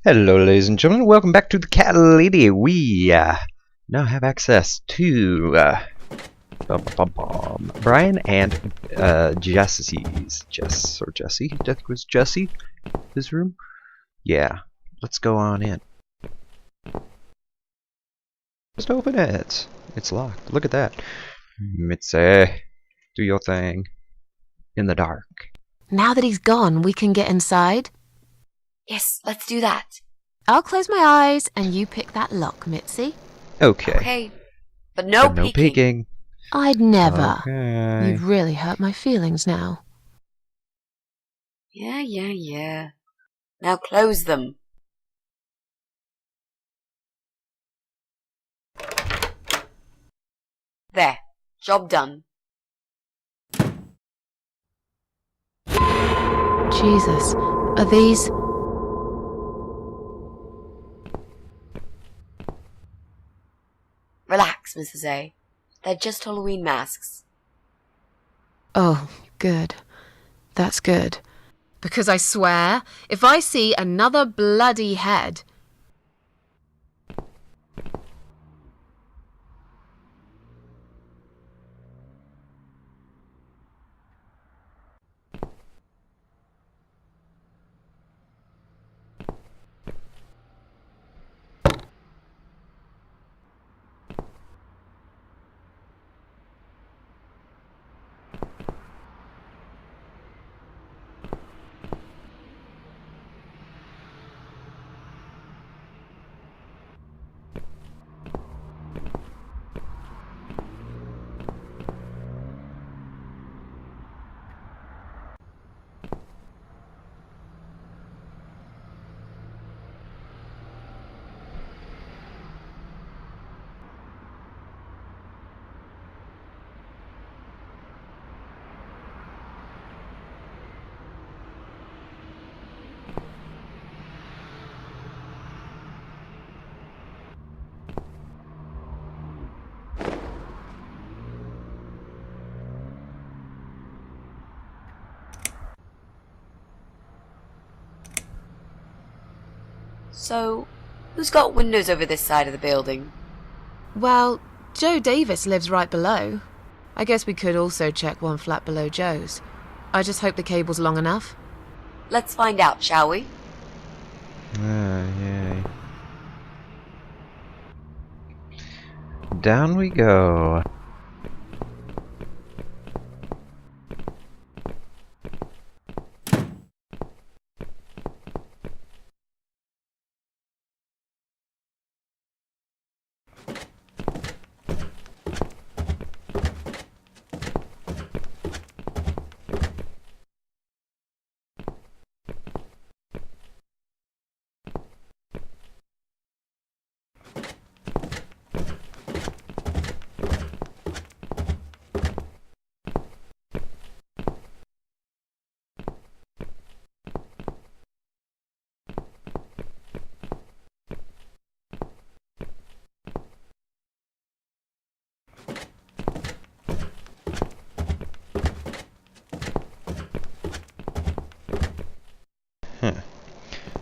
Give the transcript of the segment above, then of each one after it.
Hello, ladies and gentlemen. Welcome back to the Cat Lady. We now have access to Brian and Jesse. I think it was Jesse. His room. Yeah. Let's go on in. Just open it. It's locked. Look at that. Mitzi, do your thing. In the dark. Now that he's gone, we can get inside? Yes, let's do that. I'll close my eyes and you pick that lock, Mitzi. Okay. Okay, but no peeking. I'd never. Okay. You've really hurt my feelings now. Yeah. Now close them. There, job done. Jesus, are these... Relax, Mrs. A. They're just Halloween masks. Oh, good. That's good. Because I swear, if I see another bloody head... So, who's got windows over this side of the building? Well, Joe Davis lives right below. I guess we could also check one flat below Joe's. I just hope the cable's long enough. Let's find out, shall we? Yay. Down we go.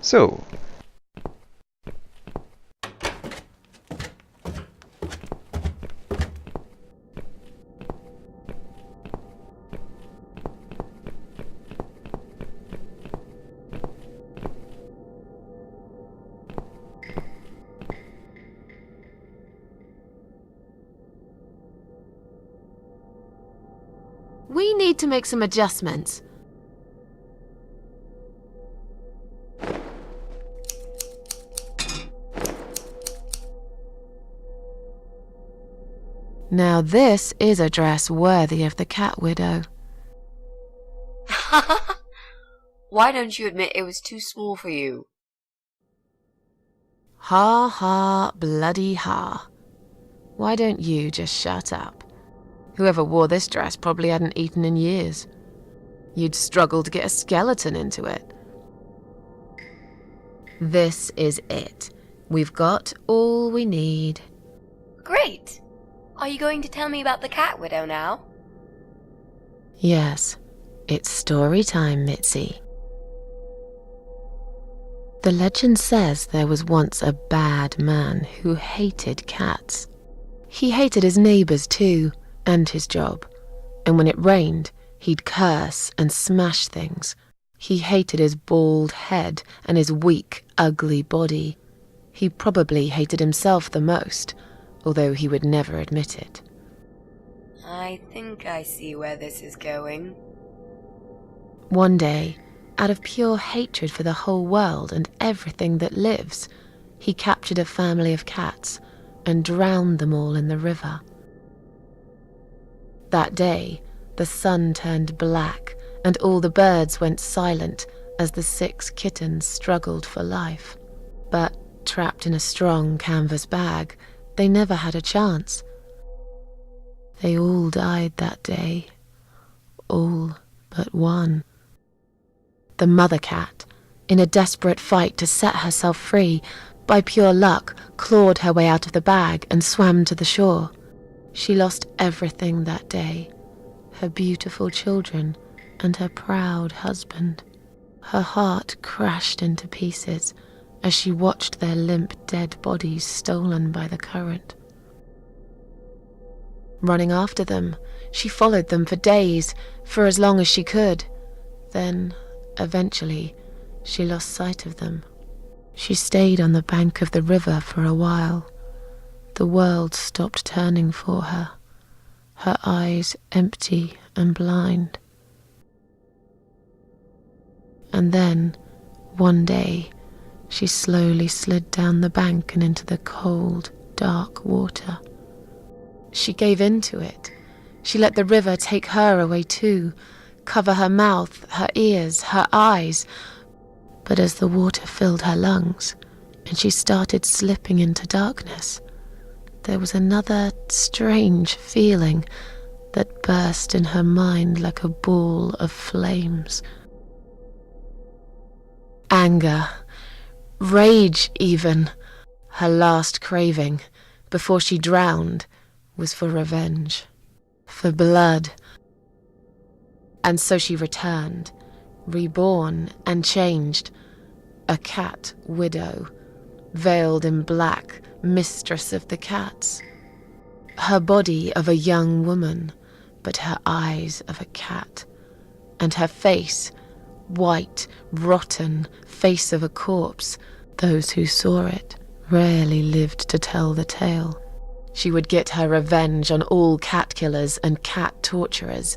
So, We need to make some adjustments. Now this is a dress worthy of the cat widow. Why don't you admit it was too small for you? Ha ha, bloody ha. Why don't you just shut up? Whoever wore this dress probably hadn't eaten in years. You'd struggle to get a skeleton into it. This is it. We've got all we need. Great! Are you going to tell me about the cat widow now? Yes, it's story time, Mitzi. The legend says there was once a bad man who hated cats. He hated his neighbors too, and his job. And when it rained, he'd curse and smash things. He hated his bald head and his weak, ugly body. He probably hated himself the most, although he would never admit it. I think I see where this is going. One day, out of pure hatred for the whole world and everything that lives, he captured a family of cats and drowned them all in the river. That day, the sun turned black and all the birds went silent as the 6 kittens struggled for life. But trapped in a strong canvas bag, they never had a chance. They all died that day, all but one. The mother cat, in a desperate fight to set herself free, by pure luck clawed her way out of the bag and swam to the shore. She lost everything that day, her beautiful children and her proud husband. Her heart crashed into pieces as she watched their limp dead bodies stolen by the current. Running after them, she followed them for days, for as long as she could. Then, eventually, she lost sight of them. She stayed on the bank of the river for a while. The world stopped turning for her, her eyes empty and blind. And then, one day, she slowly slid down the bank and into the cold, dark water. She gave in to it. She let the river take her away too, cover her mouth, her ears, her eyes. But as the water filled her lungs and she started slipping into darkness, there was another strange feeling that burst in her mind like a ball of flames. Anger, rage even. Her last craving, before she drowned, was for revenge, for blood. And so she returned, reborn and changed, a cat widow, veiled in black, mistress of the cats. Her body of a young woman, but her eyes of a cat, and her face, white, rotten, face of a corpse. Those who saw it rarely lived to tell the tale. She would get her revenge on all cat killers and cat torturers.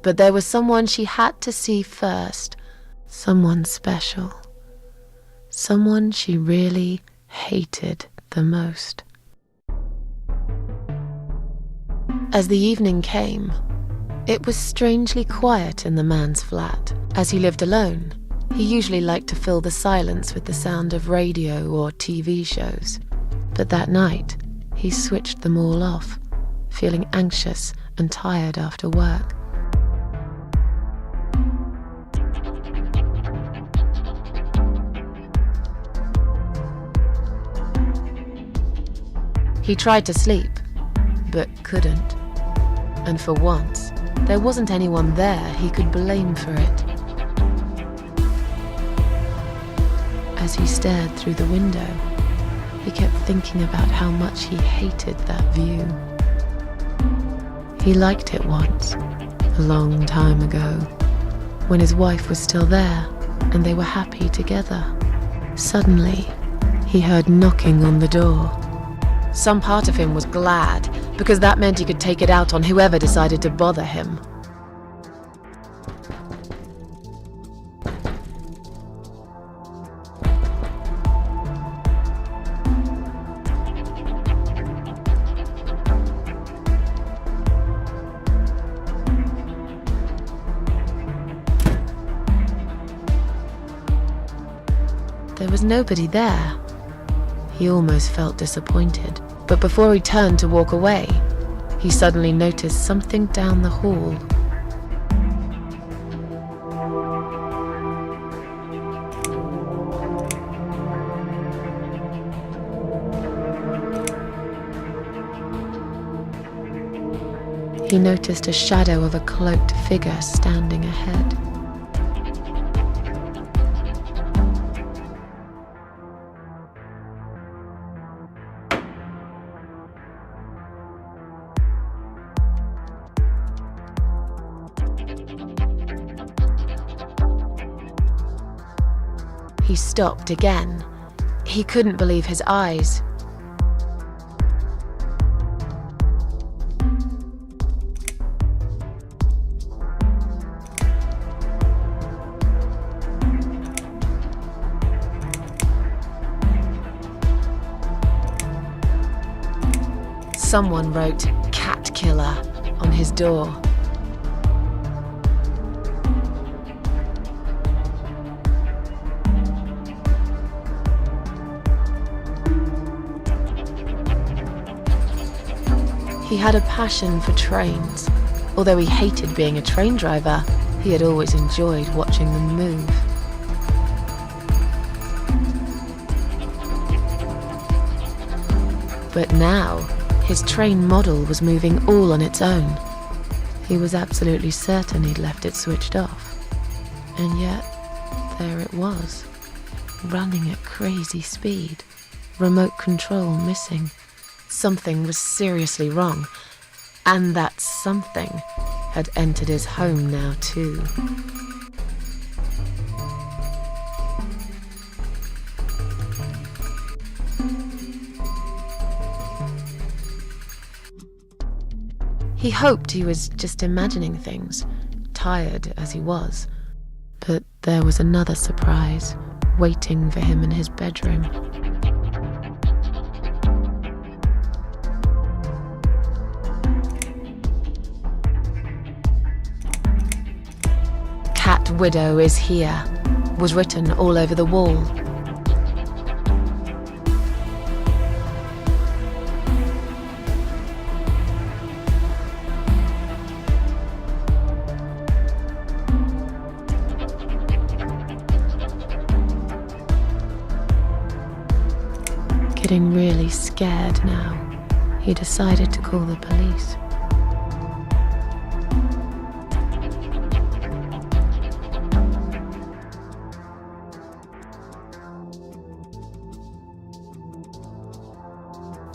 But there was someone she had to see first, someone special, someone she really hated the most. As the evening came, it was strangely quiet in the man's flat. As he lived alone, he usually liked to fill the silence with the sound of radio or TV shows. But that night, he switched them all off, feeling anxious and tired after work. He tried to sleep, but couldn't. And for once, there wasn't anyone there he could blame for it. As he stared through the window, he kept thinking about how much he hated that view. He liked it once, a long time ago, when his wife was still there and they were happy together. Suddenly, he heard knocking on the door. Some part of him was glad, because that meant he could take it out on whoever decided to bother him. There was nobody there. He almost felt disappointed, but before he turned to walk away, he suddenly noticed something down the hall. He noticed a shadow of a cloaked figure standing ahead. He stopped again. He couldn't believe his eyes. Someone wrote "Cat Killer" on his door. He had a passion for trains. Although he hated being a train driver, he had always enjoyed watching them move. But now, his train model was moving all on its own. He was absolutely certain he'd left it switched off. And yet, there it was, running at crazy speed, remote control missing. Something was seriously wrong, and that something had entered his home now too. He hoped he was just imagining things, tired as he was. But there was another surprise waiting for him in his bedroom. "Cat Widow is here," was written all over the wall. Getting really scared now, he decided to call the police.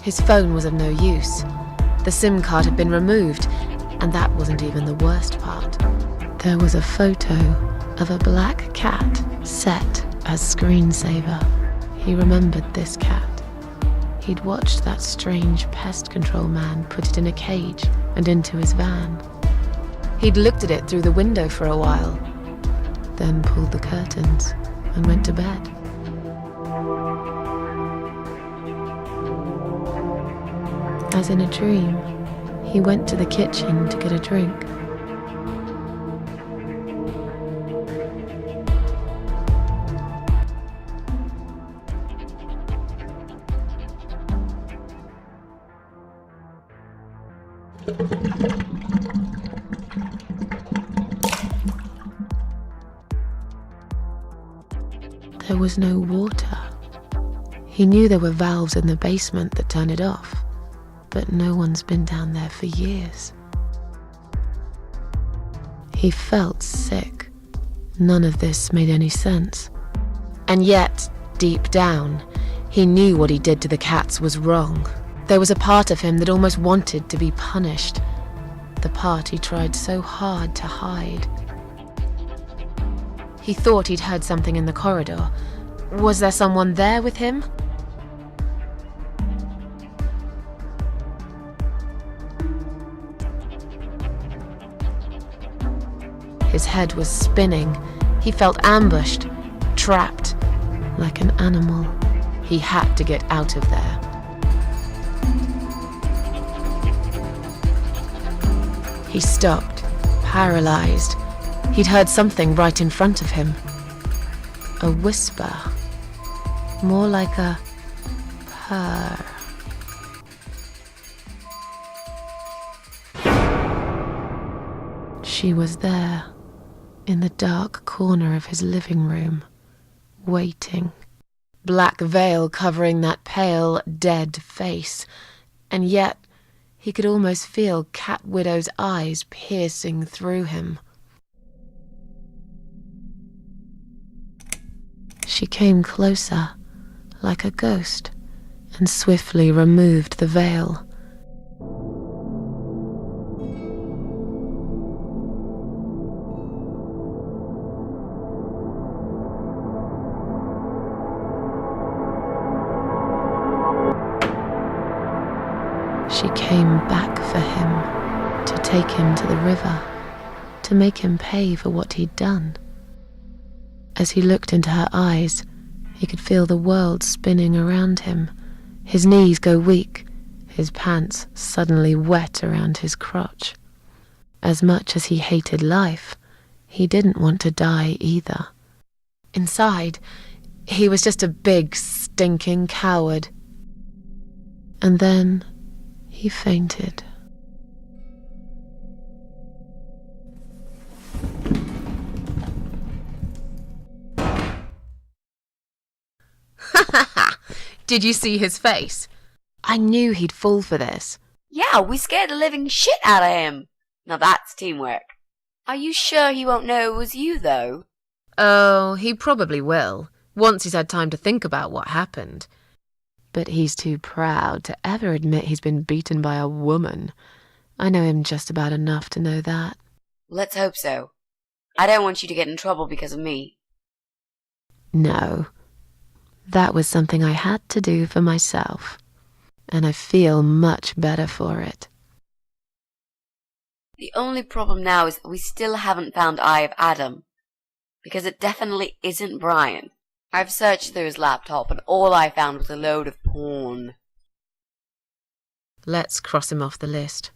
His phone was of no use. The SIM card had been removed, and that wasn't even the worst part. There was a photo of a black cat set as screensaver. He remembered this cat. He'd watched that strange pest control man put it in a cage and into his van. He'd looked at it through the window for a while, then pulled the curtains and went to bed. As in a dream, he went to the kitchen to get a drink. There was no water. He knew there were valves in the basement that turned it off, but no one's been down there for years. He felt sick. None of this made any sense. And yet, deep down, he knew what he did to the cats was wrong. There was a part of him that almost wanted to be punished. The part he tried so hard to hide. He thought he'd heard something in the corridor. Was there someone there with him? His head was spinning. He felt ambushed, trapped, like an animal. He had to get out of there. He stopped, paralyzed. He'd heard something right in front of him. A whisper. More like a purr. She was there, in the dark corner of his living room, waiting. Black veil covering that pale, dead face. And yet, he could almost feel Cat Widow's eyes piercing through him. She came closer, like a ghost, and swiftly removed the veil. She came back for him, to take him to the river, to make him pay for what he'd done. As he looked into her eyes, he could feel the world spinning around him, his knees go weak, his pants suddenly wet around his crotch. As much as he hated life, he didn't want to die either. Inside, he was just a big, stinking coward. And then he fainted. Did you see his face? I knew he'd fall for this. Yeah, we scared the living shit out of him. Now that's teamwork. Are you sure he won't know it was you, though? Oh, he probably will, once he's had time to think about what happened. But he's too proud to ever admit he's been beaten by a woman. I know him just about enough to know that. Let's hope so. I don't want you to get in trouble because of me. No. That was something I had to do for myself. And I feel much better for it. The only problem now is that we still haven't found Eye of Adam. Because it definitely isn't Brian. I've searched through his laptop and all I found was a load of porn. Let's cross him off the list.